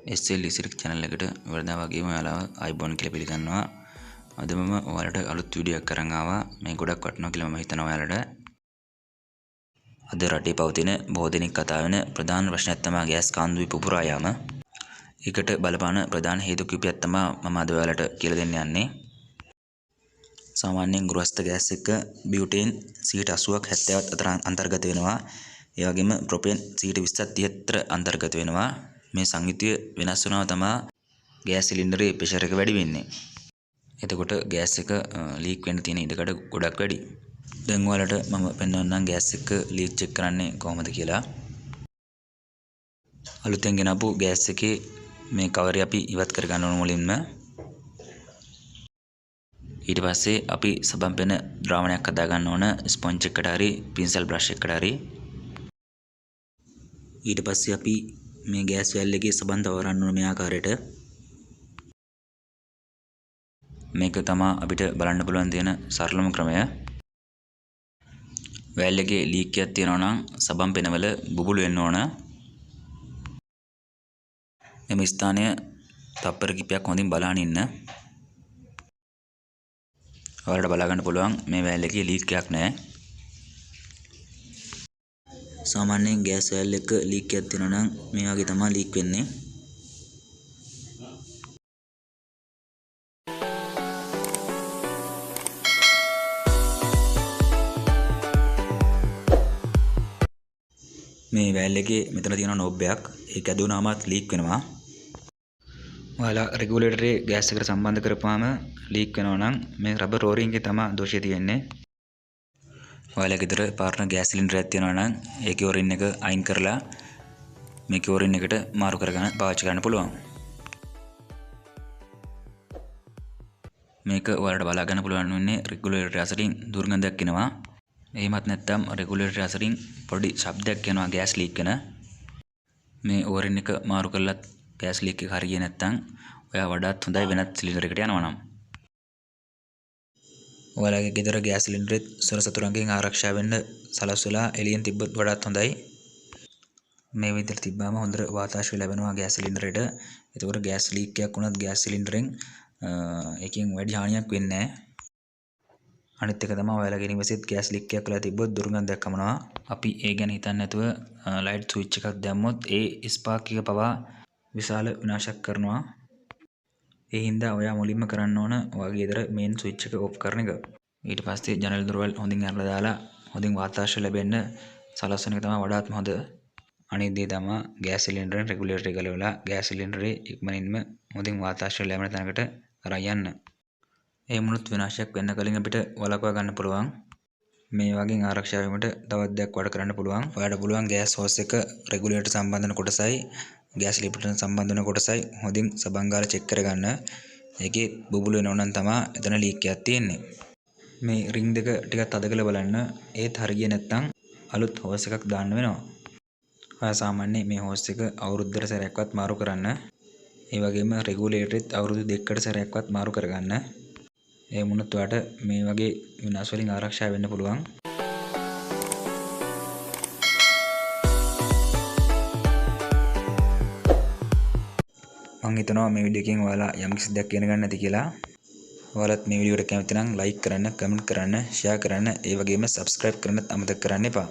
SL ඉසිරික් channel එකට වරදා වගේම ඔයාලව අයිබෝන් කියලා පිළිගන්නවා. අද මම ඔයාලට අලුත් වීඩියෝ එකක් අරන් ආවා. මේ ගොඩක් වටිනවා කියලා මම හිතනවා ඔයාලට. අද රටේ පවතින බොහෝ දෙනෙක් කතා වෙන ප්‍රධාන ප්‍රශ්නයක් තමයි ගෑස් කාන්දුවේ පුපුරා යාම. ඒකට බලපාන ප්‍රධාන හේතු කිහිපයක් තමයි මම අද ඔයාලට කියලා දෙන්න යන්නේ. සාමාන්‍යයෙන් ගෘහස්ත ගෑස් එක බියුටේන් 80ක් 70ක් අතර අන්තර්ගත වෙනවා. ඒ වගේම ප්‍රොපේන් 20ක් 30ක් අතර අන්තර්ගත වෙනවා. මේ සංයුතිය වෙනස් වෙනවා තමයි ගෑස් සිලින්ඩරේ ප්‍රෙෂර් එක වැඩි වෙන්නේ. එතකොට ගෑස් එක ලීක් වෙන්න තියෙන ඉඩකඩ ගොඩක් වැඩි. දැන් ඔයාලට මම පෙන්වන්නම් ගෑස් එක ලීක් චෙක් කරන්නේ කොහොමද කියලා. අලුතෙන් ගෙනාපු ගෑස් එකේ මේ කවරේ අපි ඉවත් කර ගන්න ඕන මුලින්ම. ඊට පස්සේ අපි සබන් පෙන ද්‍රාවණයක් හදා ගන්න ඕන ස්පොන්ජ් එකකට හරි පින්සල් බ්‍රෂ් එකකට හරි. ඊට පස්සේ අපි මේ ගෑස් වැල් එකේ සබන් තවරන්න ඕන මේ ආකාරයට. මේක තමයි අපිට බලන්න පුළුවන් තියෙන සරලම ක්‍රමය. වැල් එකේ ලීක් එකක් තියෙනවා නම් සබන් පෙනවල බුබුලු වෙන්න ඕන. එම ස්ථානය තප්පර කිහිපයක් හොඳින් බලන් ඉන්න. ඔයාලට බලා ගන්න පුළුවන් මේ වැල් එකේ ලීක් එකක් නැහැ. සාමාන්‍යයෙන් ගෑස් වැල් එක ලීක් එකක් තියෙනවා නම් මේ වගේ තමයි ලීක් වෙන්නේ. මේ වැල් එකේ මෙතන තියෙන නොබ් එකක් ඒක ඇදුනාමත් ලීක් වෙනවා. ඔයාලා රෙගුලේටරේ ගෑස් එකට සම්බන්ධ කරපුවාම ලීක් වෙනවා නම් මේ රබර් රෝරින් එකේ තමයි දෝෂය තියෙන්නේ. ඔයාලා ගෙදර පාර්ට්නර් ගෑස් සිලින්ඩරයක් තියෙනවා නම් ඒකේ ඕරින් එක අයින් කරලා මේකේ ඕරින් එකට මාරු කරගෙන පාවිච්චි කරන්න පුළුවන්. මේක ඔයාලට බලා ගන්න පුළුවන් වෙන්නේ රෙගුලේටර් අතරින් දුර්ගන්ධයක් එනවා. එහෙමත් නැත්නම් රෙගුලේටර් අතරින් පොඩි ශබ්දයක් එනවා ගෑස් ලීක් වෙන. මේ ඕරින් එක මාරු කරලත් ගෑස් ලීක් එක හරියන්නේ නැත්නම් ඔයා වඩාත් හොඳයි වෙනත් සිලින්ඩරයකට යනවා නම්. ඔයාලගේ ගෙදර ගෑස් සිලින්ඩරෙත් සොර සතුරන්ගෙන් ආරක්ෂා වෙන්න සලස්වලා එළියෙන් තිබ්බොත් වඩාත් හොඳයි. මේ විදිහට තිබ්බාම හොඳට වාතාශ්‍රය ලැබෙනවා ගෑස් සිලින්ඩරයට. ඒතකොට ගෑස් ලීක් එකක් වුණත් ගෑස් සිලින්ඩරෙන් එකකින් වැඩි හානියක් වෙන්නේ නැහැ. අනිත් එක තමයි ඔයාලගේ නිවසේත් ගෑස් ලීක් එකක් වෙලා තිබ්බොත් දුර්ගන්ධයක් හමනවා. අපි ඒ ගැන හිතන්නේ නැතුව ලයිට් ස්විච් එකක් දැම්මොත් ඒ ස්පාර්ක් එක පවා විශාල විනාශයක් කරනවා. ඒ හින්දා ඔයා මුලින්ම කරන්න ඕන ඔයාගේ ගෙදර මේන් ස්විච් එක ඔෆ් කරන එක. ඊට පස්සේ ජනේල් දොරවල් හොඳින් අරලා දාලා හොඳින් වාතාශ්‍රය ලැබෙන්න සලස්වන එක තමයි වඩාත්ම හොඳ. අනිත් දේ තමයි ගෑස් සිලින්ඩරෙන් රෙගුලේටර් එක ගලවලා ගෑස් සිලින්ඩරේ ඉක්මනින්ම හොඳින් වාතාශ්‍රය ලැබෙන තැනකට කරා යන්න. ඒ මුළුත් විනාශයක් වෙන්න කලින් අපිට වළක්වා ගන්න පුළුවන්. මේ වගේ ආරක්ෂා වීමට තවත් දෙයක් වැඩ කරන්න පුළුවන්. ඔයාලට පුළුවන් ගෑස් හෝස් එක රෙගුලේටර් සම්බන්ධ වෙන කොටසයි ගෑස් ලිපටන සම්බන්ධ වෙන කොටසයි හොඳින් සබන් ගාලා චෙක් කරගන්න. ඒකේ බුබුලු වෙනව නම් තමයි එතන ලීක් එකක් තියෙන්නේ. මේ රින් දෙක ටිකක් තද කරලා බලන්න. ඒත් හරිය නැත්නම් අලුත් හෝස් එකක් දාන්න වෙනවා. ඔයා සාමාන්‍යයෙන් මේ හෝස් එක අවුරුද්දකට සැරයක්වත් මාරු කරන්න. ඒ වගේම රෙගුලේටරෙත් අවුරුදු දෙකකට සැරයක්වත් මාරු කරගන්න. ඒ වුණත් ඔයාට මේ වගේ විනාශ වලින් ආරක්ෂා වෙන්න පුළුවන්. මම හිතනවා මේ වීඩියෝ එකෙන් ඔයාලා යම් කිසි දෙයක් ඉගෙන ගන්න ඇති කියලා. ඔයාලත් මේ වීඩියෝ එකට කැමති නම් ලයික් කරන්න, කමෙන්ට් කරන්න, ෂෙයා කරන්න, ඒ වගේම සබ්ස්ක්‍රයිබ් කරන්නත් අමතක කරන්න එපා.